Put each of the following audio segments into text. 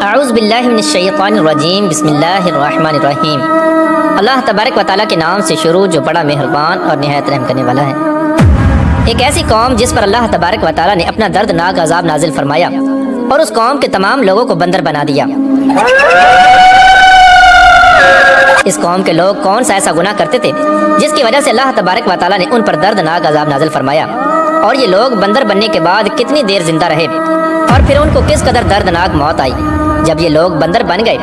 اعوذ باللہ من الشیطان الرجیم، بسم اللہ الرحمن الرحیم۔ اللہ تبارک و تعالیٰ کے نام سے شروع جو بڑا مہربان اور نہایت رحم کرنے والا ہے۔ ایک ایسی قوم جس پر اللہ تبارک و تعالیٰ نے اپنا دردناک عذاب نازل فرمایا اور اس قوم کے تمام لوگوں کو بندر بنا دیا۔ اس قوم کے لوگ کون سا ایسا گناہ کرتے تھے جس کی وجہ سے اللہ تبارک و تعالیٰ نے ان پر دردناک عذاب نازل فرمایا، اور یہ لوگ بندر بننے کے بعد کتنی دیر زندہ رہے، اور پھر ان کو کس قدر دردناک موت آئی۔ جب یہ لوگ بندر بن گئے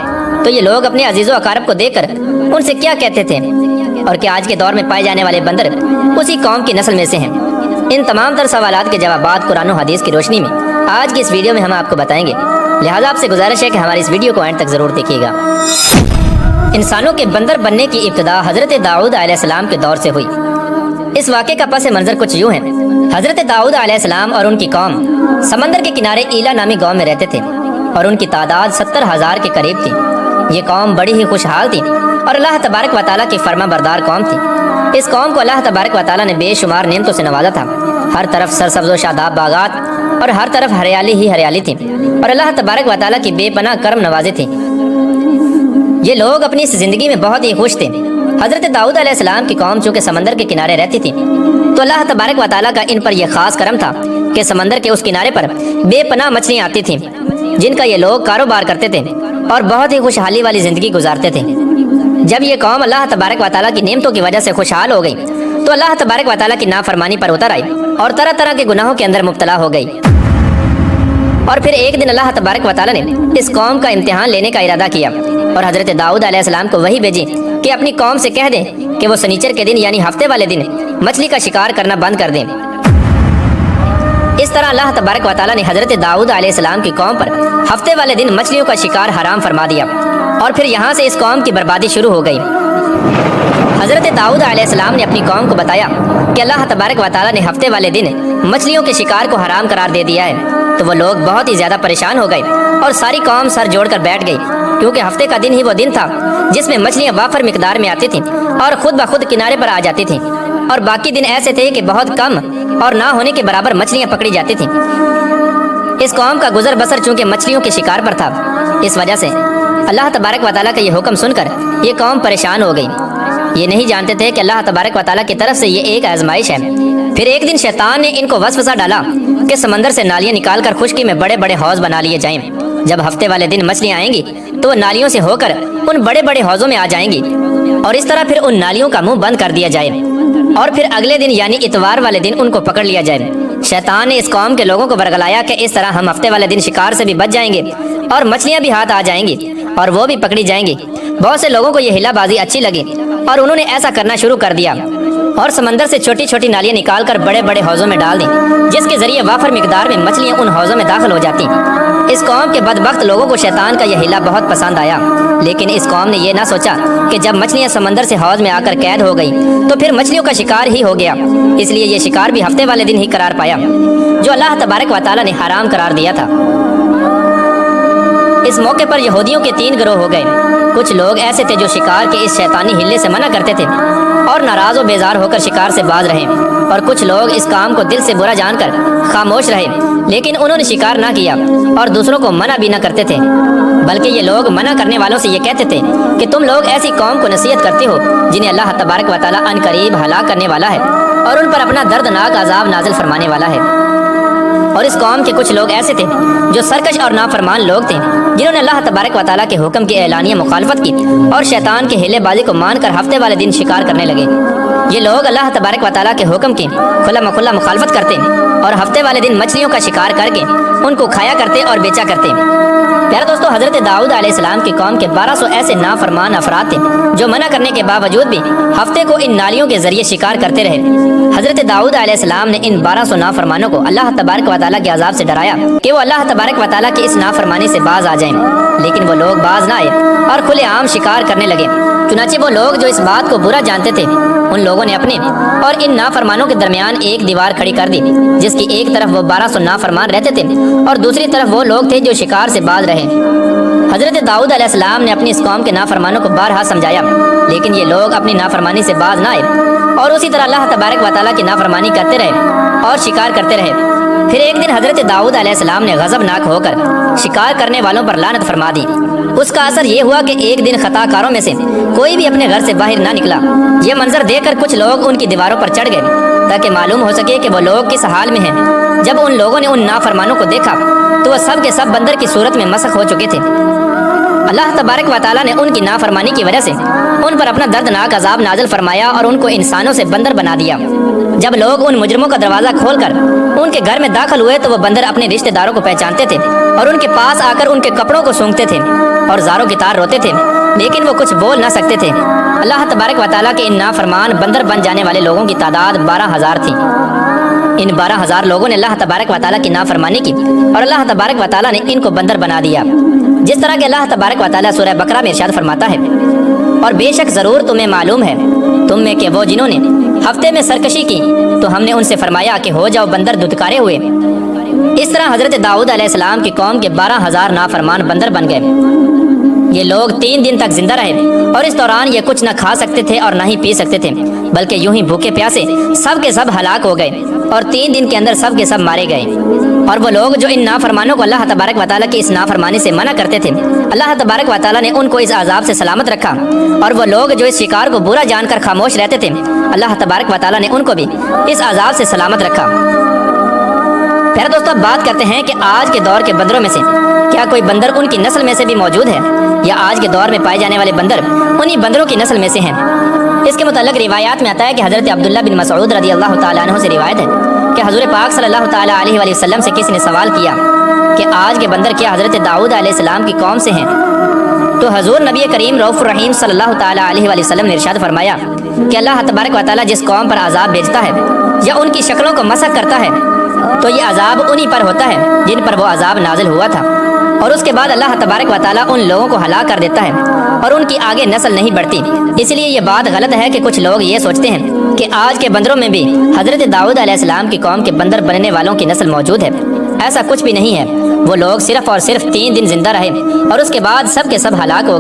تو یہ لوگ اپنے عزیز و اقارب کو دیکھ کر ان سے کیا کہتے تھے، اور کیا آج کے دور میں پائے جانے والے بندر اسی قوم کی نسل میں سے ہیں؟ ان تمام تر سوالات کے جوابات قرآن و حدیث کی روشنی میں آج کی اس ویڈیو میں ہم آپ کو بتائیں گے، لہٰذا آپ سے گزارش ہے کہ ہماری اس ویڈیو کو اینڈ تک ضرور دیکھیے گا۔ انسانوں کے بندر بننے کی ابتدا حضرت داؤد علیہ السلام کے دور سے ہوئی۔ اس واقعے کا پس منظر کچھ یوں ہے۔ حضرت داؤد علیہ السلام اور ان کی قوم سمندر کے کنارے ایلا نامی گاؤں میں رہتے تھے، اور ان کی تعداد 70,000 کے قریب تھی۔ یہ قوم بڑی ہی خوشحال تھی اور اللہ تبارک و تعالیٰ کی فرما بردار قوم تھی۔ اس قوم کو اللہ تبارک و تعالیٰ نے بے شمار نعمتوں سے نوازا تھا۔ ہر طرف سرسبز و شاداب باغات اور ہر طرف ہریالی ہی ہریالی تھی، اور اللہ تبارک و تعالیٰ کی بے پناہ کرم نوازے تھے۔ یہ لوگ اپنی اس زندگی میں بہت ہی خوش تھے۔ حضرت داؤد علیہ السلام کی قوم چونکہ سمندر کے کنارے رہتی تھی تو اللہ تبارک و تعالیٰ کا ان پر یہ خاص کرم تھا کہ سمندر کے اس کنارے پر بے پناہ مچھلیاں آتی تھیں، جن کا یہ لوگ کاروبار کرتے تھے اور بہت ہی خوشحالی والی زندگی گزارتے تھے۔ جب یہ قوم اللہ تبارک و تعالیٰ کی نعمتوں کی وجہ سے خوشحال ہو گئی تو اللہ تبارک و تعالیٰ کی نافرمانی پر اتر آئی اور طرح طرح کے گناہوں کے اندر مبتلا ہو گئی۔ اور پھر ایک دن اللہ تبارک و تعالیٰ نے اس قوم کا امتحان لینے کا ارادہ کیا اور حضرت داؤد علیہ السلام کو وحی بھیجی کہ اپنی قوم سے کہہ دیں کہ وہ سنیچر کے دن یعنی ہفتے والے دن مچھلی کا شکار کرنا بند کر دیں۔ اس طرح اللہ تبارک و تعالیٰ نے حضرت داؤد علیہ السلام کی قوم پر ہفتے والے دن مچھلیوں کا شکار حرام فرما دیا، اور پھر یہاں سے اس قوم کی بربادی شروع ہو گئی۔ حضرت داؤد علیہ السلام نے اپنی قوم کو بتایا کہ اللہ تبارک و تعالیٰ نے ہفتے والے دن مچھلیوں کے شکار کو حرام قرار دے دیا ہے، تو وہ لوگ بہت ہی زیادہ پریشان ہو گئے اور ساری قوم سر جوڑ کر بیٹھ گئی، کیونکہ ہفتے کا دن ہی وہ دن تھا جس میں مچھلیاں وافر مقدار میں آتی تھیں اور خود بخود کنارے پر آ جاتی تھیں، اور باقی دن ایسے تھے کہ بہت کم اور نہ ہونے کے برابر مچھلیاں پکڑی جاتی تھیں۔ اس قوم کا گزر بسر چونکہ مچھلیوں کے شکار پر تھا، اس وجہ سے اللہ تبارک و تعالیٰ کا یہ حکم سن کر یہ قوم پریشان ہو گئی۔ یہ نہیں جانتے تھے کہ اللہ تبارک و تعالیٰ کی طرف سے یہ ایک آزمائش ہے۔ پھر ایک دن شیطان نے ان کو وسوسہ ڈالا کہ سمندر سے نالیاں نکال کر خشکی میں بڑے بڑے حوض بنا لیے جائیں۔ جب ہفتے والے دن مچھلیاں آئیں گی تو وہ نالیوں سے ہو کر ان بڑے بڑے حوضوں میں آ جائیں گی، اور اس طرح پھر ان نالیوں کا منہ بند کر دیا جائے، اور پھر اگلے دن یعنی اتوار والے دن ان کو پکڑ لیا جائے۔ شیطان نے اس قوم کے لوگوں کو ورگلایا کہ اس طرح ہم ہفتے والے دن شکار سے بھی بچ جائیں گے اور مچھلیاں بھی ہاتھ آ جائیں گی اور وہ بھی پکڑی جائیں گی۔ بہت سے لوگوں کو یہ ہلا بازی اچھی لگی اور انہوں نے ایسا کرنا شروع کر دیا، اور سمندر سے چھوٹی چھوٹی نالیاں نکال کر بڑے بڑے حوضوں میں ڈال دیں، جس کے ذریعے وافر مقدار میں مچھلیاں ان حوضوں میں داخل ہو جاتی۔ اس قوم کے بدبخت لوگوں کو شیطان کا یہ ہلا بہت پسند آیا، لیکن اس قوم نے یہ نہ سوچا کہ جب مچھلیاں سمندر سے حوض میں آ کر قید ہو گئی تو پھر مچھلیوں کا شکار ہی ہو گیا۔ اس لیے یہ شکار بھی ہفتے والے دن ہی قرار پایا جو اللہ تبارک و تعالیٰ نے حرام قرار دیا تھا۔ اس موقع پر یہودیوں کے 3 گروہ ہو گئے۔ کچھ لوگ ایسے تھے جو شکار کے اس شیطانی ہلے سے منع کرتے تھے اور ناراض و بیزار ہو کر شکار سے باز رہے، اور کچھ لوگ اس کام کو دل سے برا جان کر خاموش رہے، لیکن انہوں نے شکار نہ کیا اور دوسروں کو منع بھی نہ کرتے تھے، بلکہ یہ لوگ منع کرنے والوں سے یہ کہتے تھے کہ تم لوگ ایسی قوم کو نصیحت کرتے ہو جنہیں اللہ تبارک و تعالیٰ ان قریب ہلاک کرنے والا ہے اور ان پر اپنا دردناک عذاب نازل فرمانے والا ہے۔ اور اس قوم کے کچھ لوگ ایسے تھے جو سرکش اور نافرمان لوگ تھے، جنہوں نے اللہ تبارک و تعالیٰ کے حکم کی اعلانیہ مخالفت کی اور شیطان کے ہیلے بازی کو مان کر ہفتے والے دن شکار کرنے لگے۔ یہ لوگ اللہ تبارک و تعالیٰ کے حکم کی کھلا مکھلا مخالفت کرتے اور ہفتے والے دن مچھلیوں کا شکار کر کے ان کو کھایا کرتے اور بیچا کرتے۔ پیارے دوستو، حضرت داؤد علیہ السلام کی قوم کے 1200 ایسے نافرمان افراد تھے جو منع کرنے کے باوجود بھی ہفتے کو ان نالیوں کے ذریعے شکار کرتے رہے۔ حضرت داؤد علیہ السلام نے ان 1200 نافرمانوں کو اللہ تبارک و تعالیٰ کے عذاب سے ڈرایا کہ وہ اللہ تبارک و تعالیٰ کی اس نافرمانی سے باز آ جائیں، لیکن وہ لوگ باز نہ آئے اور کھلے عام شکار کرنے لگے۔ چنانچہ وہ لوگ جو اس بات کو برا جانتے تھے، ان لوگوں نے اپنے اور ان نافرمانوں کے درمیان ایک دیوار کھڑی کر دی، جس کی ایک طرف وہ 1200 نافرمان رہتے تھے اور دوسری طرف وہ لوگ تھے جو شکار سے باز رہے۔ حضرت داؤد علیہ السلام نے اپنی اس قوم کے نافرمانوں کو بارہا سمجھایا، لیکن یہ لوگ اپنی نافرمانی سے باز نہ آئے اور اسی طرح اللہ تبارک و تعالیٰ کی نافرمانی کرتے رہے اور شکار کرتے رہے۔ پھر ایک دن حضرت داؤد علیہ السلام نے غضبناک ہو کر شکار کرنے والوں پر لعنت فرما دی۔ اس کا اثر یہ ہوا کہ ایک دن خطا کاروں میں سے کوئی بھی اپنے گھر سے باہر نہ نکلا۔ یہ منظر دیکھ کر کچھ لوگ ان کی دیواروں پر چڑھ گئے تاکہ معلوم ہو سکے کہ وہ لوگ کس حال میں ہیں۔ جب ان لوگوں نے ان نافرمانوں کو دیکھا تو وہ سب کے سب بندر کی صورت میں مسخ ہو چکے تھے۔ اللہ تبارک و تعالیٰ نے ان کی نافرمانی کی وجہ سے ان پر اپنا دردناک عذاب نازل فرمایا اور ان کو انسانوں سے بندر بنا دیا۔ جب لوگ ان مجرموں کا دروازہ کھول کر ان کے گھر میں داخل ہوئے تو وہ بندر اپنے رشتہ داروں کو پہچانتے تھے اور ان کے پاس آ کر ان کے کپڑوں کو سونگھتے تھے اور زاروں کی تار روتے تھے، لیکن وہ کچھ بول نہ سکتے تھے۔ اللہ تبارک و تعالیٰ کے ان نافرمان بندر بن جانے والے لوگوں کی تعداد 12,000 تھی۔ ان 12,000 لوگوں نے اللہ تبارک و تعالیٰ کی نافرمانی کی اور اللہ تبارک و تعالیٰ نے ان کو بندر بنا دیا، جس طرح کہ اللہ تبارک و تعالیٰ سورہ بقرہ میں ارشاد فرماتا ہے، اور بے شک ضرور تمہیں معلوم ہے تم میں کہ وہ جنہوں نے ہفتے میں سرکشی کی تو ہم نے ان سے فرمایا کہ ہو جاؤ بندر دھتکارے ہوئے۔ اس طرح حضرت داؤد علیہ السلام کی قوم کے 12,000 نافرمان بندر بن گئے۔ یہ لوگ 3 دن تک زندہ رہے اور اس دوران یہ کچھ نہ کھا سکتے تھے اور نہ ہی پی سکتے تھے، بلکہ یوں ہی بھوکے پیاسے سب کے سب ہلاک ہو گئے اور 3 دن کے اندر سب کے سب مارے گئے۔ اور وہ لوگ جو ان نافرمانوں کو اللہ تبارک و تعالیٰ کی اس نافرمانی سے منع کرتے تھے، اللہ تبارک و تعالیٰ نے ان کو اس عذاب سے سلامت رکھا، اور وہ لوگ جو اس شکار کو برا جان کر خاموش رہتے تھے، اللہ تبارک و تعالیٰ نے ان کو بھی اس عذاب سے سلامت رکھا۔ پھر دوستو بات کرتے ہیں کہ آج کے دور کے بندروں میں سے کیا کوئی بندر ان کی نسل میں سے بھی موجود ہے، یا آج کے دور میں پائے جانے والے بندر انہی بندروں کی نسل میں سے ہیں؟ اس کے متعلق روایات میں آتا ہے کہ حضرت عبداللہ بن مسعود رضی اللہ تعالیٰ عنہ سے روایت ہے کہ حضور پاک صلی اللہ تعالیٰ علیہ وآلہ وسلم سے کسی نے سوال کیا کہ آج کے بندر کیا حضرت داؤد علیہ السلام کی قوم سے ہیں؟ تو حضور نبی کریم رؤوف الرحیم صلی اللہ تعالیٰ علیہ وآلہ وسلم نے ارشاد فرمایا کہ اللہ تبارک و تعالیٰ جس قوم پر عذاب بھیجتا ہے یا ان کی شکلوں کو مسخ کرتا ہے تو یہ عذاب انہی پر ہوتا ہے جن پر وہ عذاب نازل ہوا تھا، اور اس کے بعد اللہ تبارک و تعالیٰ ان لوگوں کو ہلاک کر دیتا ہے اور ان کی آگے نسل نہیں بڑھتی۔ اس لیے یہ بات غلط ہے کہ کچھ لوگ یہ سوچتے ہیں کہ آج کے بندروں میں بھی حضرت داؤد علیہ السلام کی قوم کے بندر بننے والوں کی نسل موجود ہے۔ ایسا کچھ بھی نہیں ہے، وہ لوگ صرف اور صرف 3 دن زندہ رہے اور اس کے بعد سب کے سب ہلاک ہو